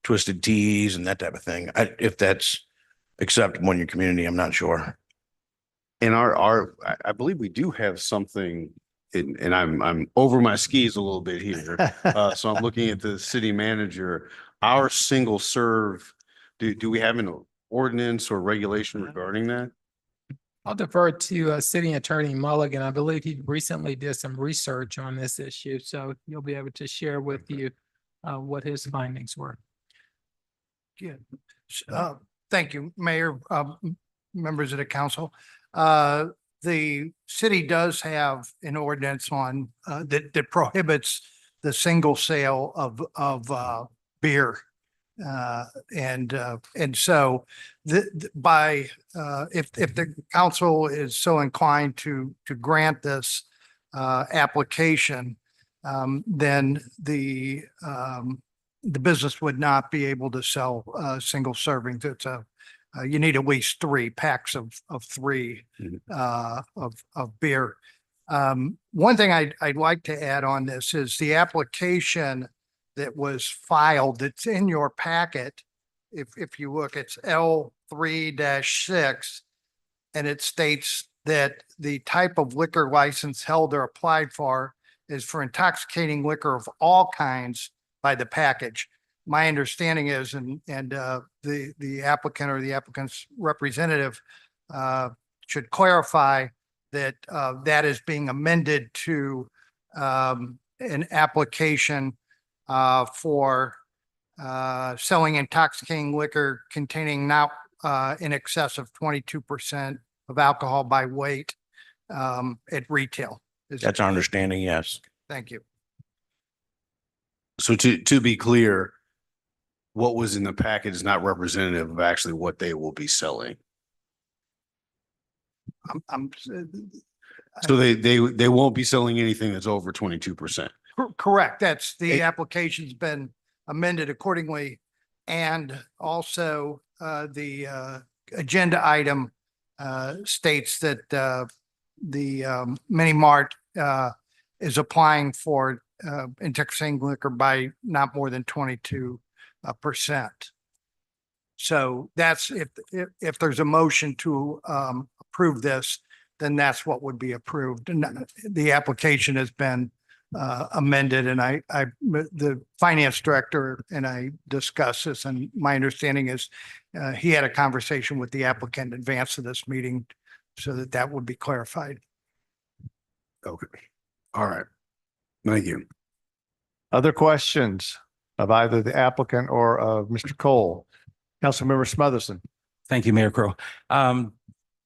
Speaker 15: twisted teas and that type of thing. If that's acceptable in your community, I'm not sure.
Speaker 2: and I believe we do have something, and I'm over my skis a little bit here. So I'm looking at the city manager, our single serve, do we have an ordinance or regulation regarding that?
Speaker 5: I'll defer to City Attorney Mulligan. I believe he recently did some research on this issue, so he'll be able to share with you what his findings were.
Speaker 16: Thank you, Mayor, members of the council. The city does have an ordinance on that prohibits the single sale of beer. And so if the council is so inclined to grant this application, then the business would not be able to sell single servings. It's you need at least 3 packs of 3 of beer. One thing I'd like to add on this is the application that was filed that's in your packet. If you look, it's L3-6, and it states that the type of liquor license held or applied for is for intoxicating liquor of all kinds by the package. My understanding is, and the applicant or the applicant's representative should clarify that that is being amended to an application for selling intoxicating liquor containing not in excess of 22% of alcohol by weight at retail.
Speaker 15: That's our understanding, yes.
Speaker 16: Thank you.
Speaker 2: So to be clear, what was in the package is not representative of actually what they will be selling. So they won't be selling anything that's over 22%.
Speaker 16: Correct. That's the application's been amended accordingly. And also the agenda item states that the Mini Mart is applying for intoxicating liquor by not more than 22%. So that's if there's a motion to approve this, then that's what would be approved. And the application has been amended and the finance director and I discussed this and my understanding is he had a conversation with the applicant in advance of this meeting so that that would be clarified.
Speaker 2: Okay. All right. Thank you.
Speaker 1: Other questions of either the applicant or of Mr. Cole? Councilmember Smotherson.
Speaker 12: Thank you, Mayor Crowe.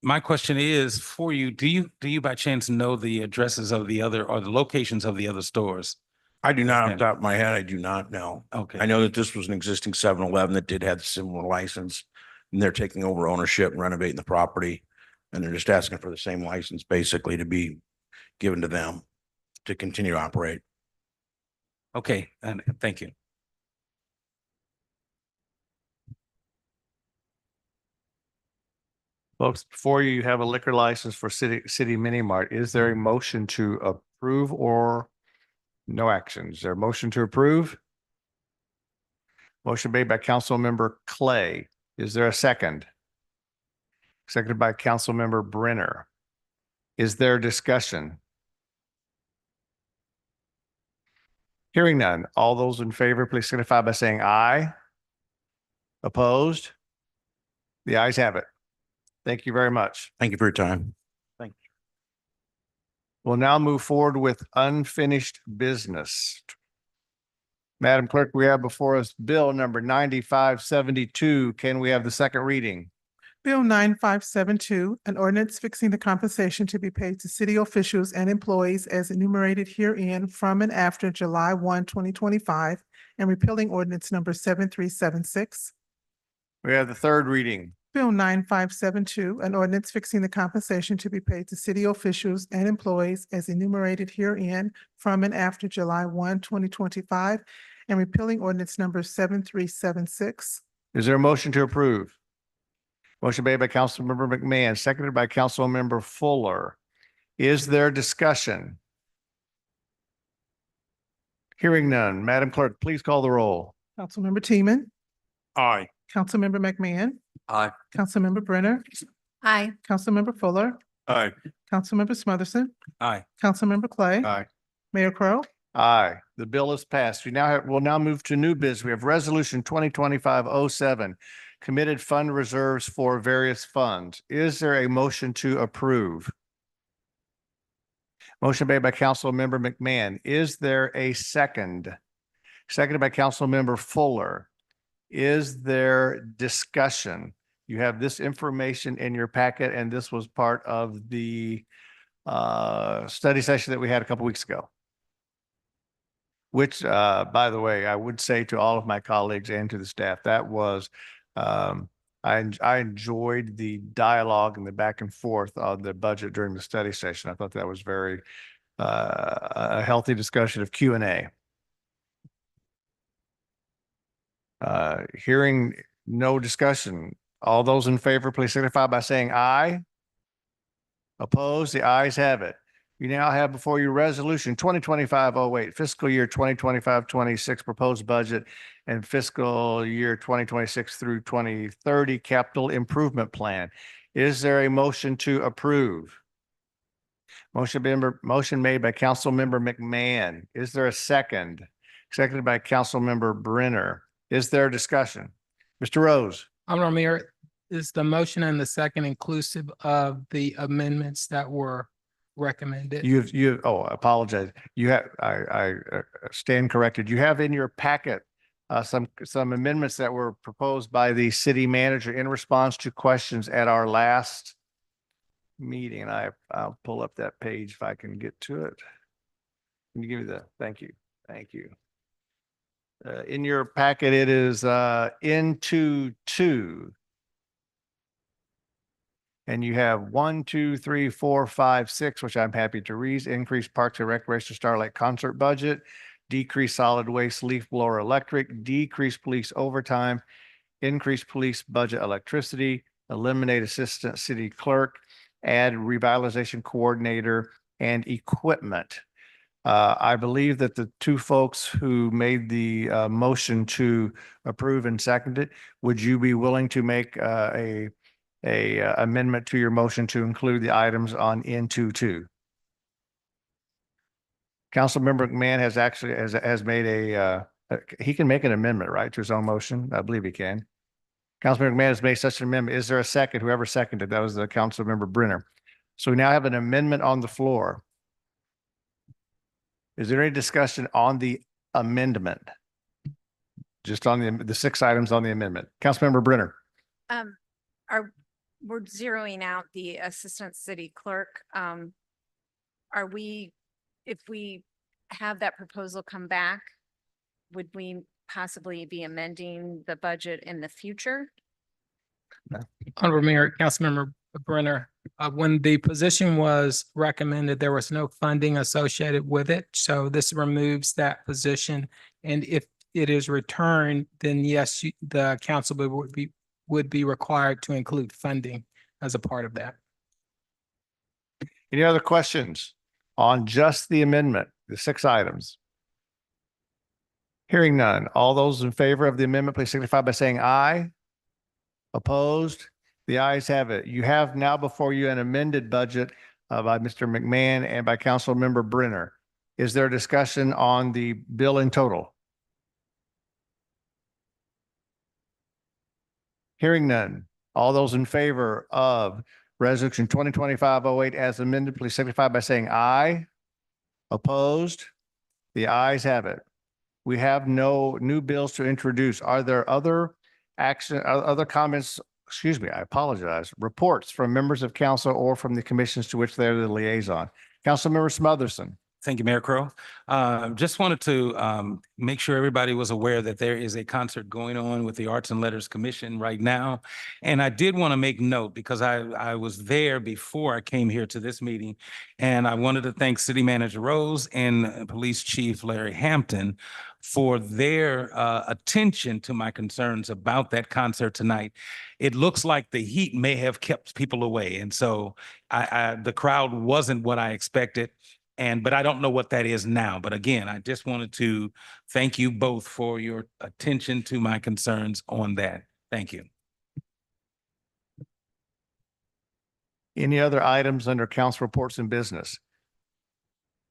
Speaker 12: My question is for you, do you by chance know the addresses of the other or the locations of the other stores?
Speaker 15: I do not, off the top of my head, I do not know.
Speaker 12: Okay.
Speaker 15: I know that this was an existing 7-Eleven that did have the similar license. And they're taking over ownership and renovating the property. And they're just asking for the same license basically to be given to them to continue to operate.
Speaker 12: Okay, and thank you.
Speaker 1: Folks, before you have a liquor license for City Mini Mart, is there a motion to approve or no action? Is there a motion to approve? Motion made by Councilmember Clay. Is there a second? Seconded by Councilmember Brenner. Is there discussion? Hearing none. All those in favor, please signify by saying aye. Opposed? The ayes have it. Thank you very much.
Speaker 15: Thank you for your time.
Speaker 1: We'll now move forward with unfinished business. Madam Clerk, we have before us Bill number 9572. Can we have the second reading?
Speaker 3: Bill 9572, an ordinance fixing the compensation to be paid to city officials and employees as enumerated herein from and after July 1, 2025, and repealing ordinance number 7376.
Speaker 1: We have the third reading.
Speaker 3: Bill 9572, an ordinance fixing the compensation to be paid to city officials and employees as enumerated herein from and after July 1, 2025, and repealing ordinance number 7376.
Speaker 1: Is there a motion to approve? Motion made by Councilmember McMahon, seconded by Councilmember Fuller. Is there discussion? Hearing none. Madam Clerk, please call the roll.
Speaker 3: Councilmember Teeman,
Speaker 8: Aye.
Speaker 3: Councilmember McMahon,
Speaker 6: Aye.
Speaker 3: Councilmember Brenner,
Speaker 10: Aye.
Speaker 3: Councilmember Fuller,
Speaker 8: Aye.
Speaker 3: Councilmember Smotherson,
Speaker 12: Aye.
Speaker 3: Councilmember Clay.
Speaker 1: Aye.
Speaker 3: Mayor Crowe.
Speaker 1: Aye, the bill is passed. We'll now move to new business. We have Resolution 2025-07, committed fund reserves for various funds. Is there a motion to approve? Motion made by Councilmember McMahon. Is there a second? Seconded by Councilmember Fuller. Is there discussion? You have this information in your packet, and this was part of the study session that we had a couple weeks ago. Which, by the way, I would say to all of my colleagues and to the staff, that was, I enjoyed the dialogue and the back and forth on the budget during the study session. I thought that was very, a healthy discussion of Q&A. Hearing no discussion, all those in favor, please signify by saying aye. Opposed, the ayes have it. You now have before you Resolution 2025-08, fiscal year 2025-26 proposed budget and fiscal year 2026 through 2030 capital improvement plan. Is there a motion to approve? Motion made by Councilmember McMahon. Is there a second? Seconded by Councilmember Brenner. Is there discussion? Mr. Rose.
Speaker 5: Honorable Mayor, is the motion and the second inclusive of the amendments that were recommended?
Speaker 1: I apologize. You have, I stand corrected. You have in your packet some amendments that were proposed by the city manager in response to questions at our last meeting. And I'll pull up that page if I can get to it. Can you give me thank you. Thank you. In your packet, it is into 2. And you have 1, 2, 3, 4, 5, 6, which I'm happy to read. Increase Parks and Recreation Starlight concert budget, decrease solid waste leaf blower electric, decrease police overtime, increase police budget electricity, eliminate assistant city clerk, add revitalization coordinator and equipment. I believe that the two folks who made the motion to approve and second it, would you be willing to make a a amendment to your motion to include the items on N22? Councilmember McMahon has actually, has made he can make an amendment, right, to his own motion? I believe he can. Councilmember McMahon has made such an amendment. Is there a second? Whoever seconded, that was the Councilmember Brenner. So we now have an amendment on the floor. Is there any discussion on the amendment? Just on the 6 items on the amendment. Councilmember Brenner.
Speaker 10: We're zeroing out the assistant city clerk. Are we, if we have that proposal come back, would we possibly be amending the budget in the future?
Speaker 5: Honorable Mayor, Councilmember Brenner, when the position was recommended, there was no funding associated with it. So this removes that position. And if it is returned, then yes, the council would be required to include funding as a part of that.
Speaker 1: Any other questions on just the amendment, the 6 items? Hearing none. All those in favor of the amendment, please signify by saying aye. Opposed? The ayes have it. You have now before you an amended budget by Mr. McMahon and by Councilmember Brenner. Is there a discussion on the bill in total? Hearing none. All those in favor of Resolution 2025-08 as amended, please signify by saying aye. Opposed? The ayes have it. We have no new bills to introduce. Are there other other comments? Excuse me, I apologize. Reports from members of council or from the commissions to which they're the liaison. Councilmember Smotherson.
Speaker 12: Thank you, Mayor Crowe. Just wanted to make sure everybody was aware that there is a concert going on with the Arts and Letters Commission right now. And I did want to make note because I was there before I came here to this meeting. And I wanted to thank City Manager Rose and Police Chief Larry Hampton for their attention to my concerns about that concert tonight. It looks like the heat may have kept people away. And so the crowd wasn't what I expected. But I don't know what that is now. But again, I just wanted to thank you both for your attention to my concerns on that. Thank you.
Speaker 1: Any other items under council reports and business?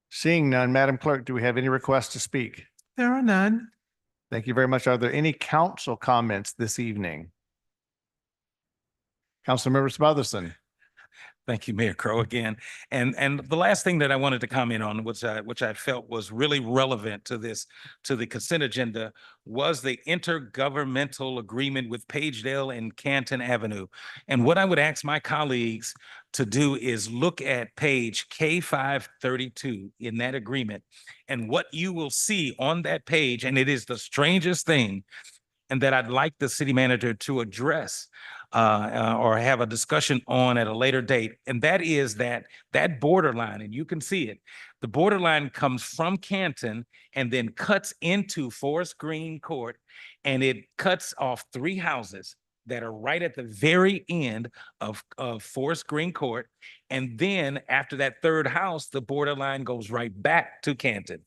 Speaker 1: Seeing none, Madam Clerk, do we have any requests to speak?
Speaker 3: There are none.
Speaker 1: Thank you very much. Are there any council comments this evening? Councilmember Smotherson.
Speaker 12: Thank you, Mayor Crowe, again. And the last thing that I wanted to comment on, which I felt was really relevant to the consent agenda, was the intergovernmental agreement with Pagedale and Canton Avenue. And what I would ask my colleagues to do is look at page K532 in that agreement. And what you will see on that page, and it is the strangest thing, and that I'd like the city manager to address or have a discussion on at a later date. And that is that borderline, and you can see it, the borderline comes from Canton and then cuts into Forest Green Court, and it cuts off 3 houses that are right at the very end of Forest Green Court. And then after that 3rd house, the borderline goes right back to Canton.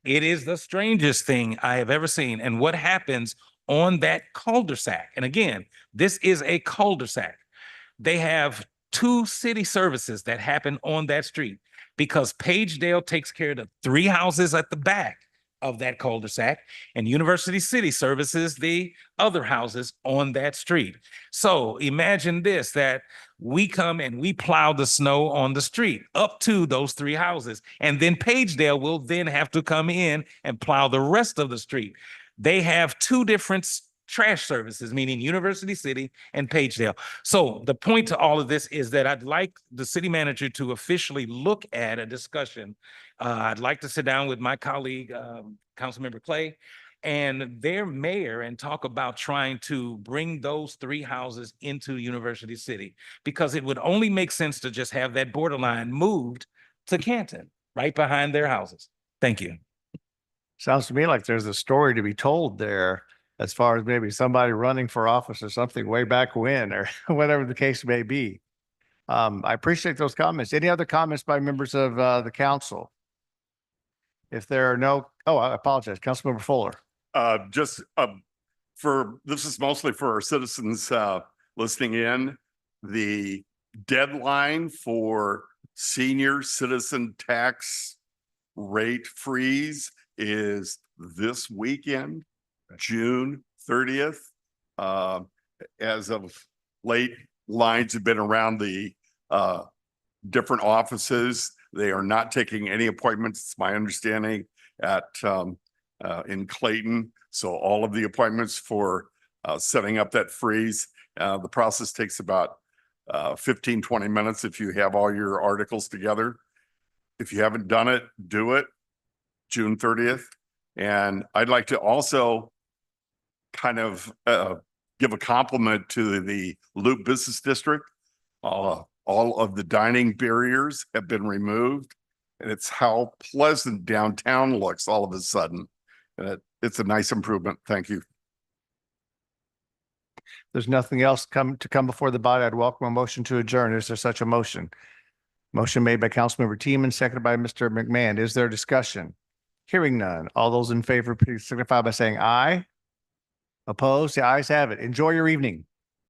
Speaker 12: It is the strangest thing I have ever seen. And what happens on that cul-de-sac, and again, this is a cul-de-sac. They have 2 city services that happen on that street because Pagedale takes care of the 3 houses at the back of that cul-de-sac, and University City services the other houses on that street. So imagine this, that we come and we plow the snow on the street up to those 3 houses, and then Pagedale will then have to come in and plow the rest of the street. They have 2 different trash services, meaning University City and Pagedale. So the point to all of this is that I'd like the city manager to officially look at a discussion. I'd like to sit down with my colleague, Councilmember Clay, and their mayor and talk about trying to bring those 3 houses into University City, because it would only make sense to just have that borderline moved to Canton, right behind their houses. Thank you.
Speaker 1: Sounds to me like there's a story to be told there as far as maybe somebody running for office or something way back when, or whatever the case may be. I appreciate those comments. Any other comments by members of the council? If there are no, I apologize, Councilmember Fuller.
Speaker 7: This is mostly for our citizens listening in. the deadline for senior citizen tax rate freeze is this weekend, June 30th. As of late, lines have been around the different offices. They are not taking any appointments, it's my understanding, at in Clayton. So all of the appointments for setting up that freeze, the process takes about 15, 20 minutes if you have all your articles together. If you haven't done it, do it June 30th. And I'd like to also kind of give a compliment to the Loop Business District. All of the dining barriers have been removed, and it's how pleasant downtown looks all of a sudden. And it's a nice improvement. Thank you.
Speaker 1: There's nothing else come before the body. I'd welcome a motion to adjourn. Is there such a motion? Motion made by Councilmember Teeman, seconded by Mr. McMahon. Is there discussion? Hearing none. All those in favor, please signify by saying aye. Opposed? The ayes have it. Enjoy your evening.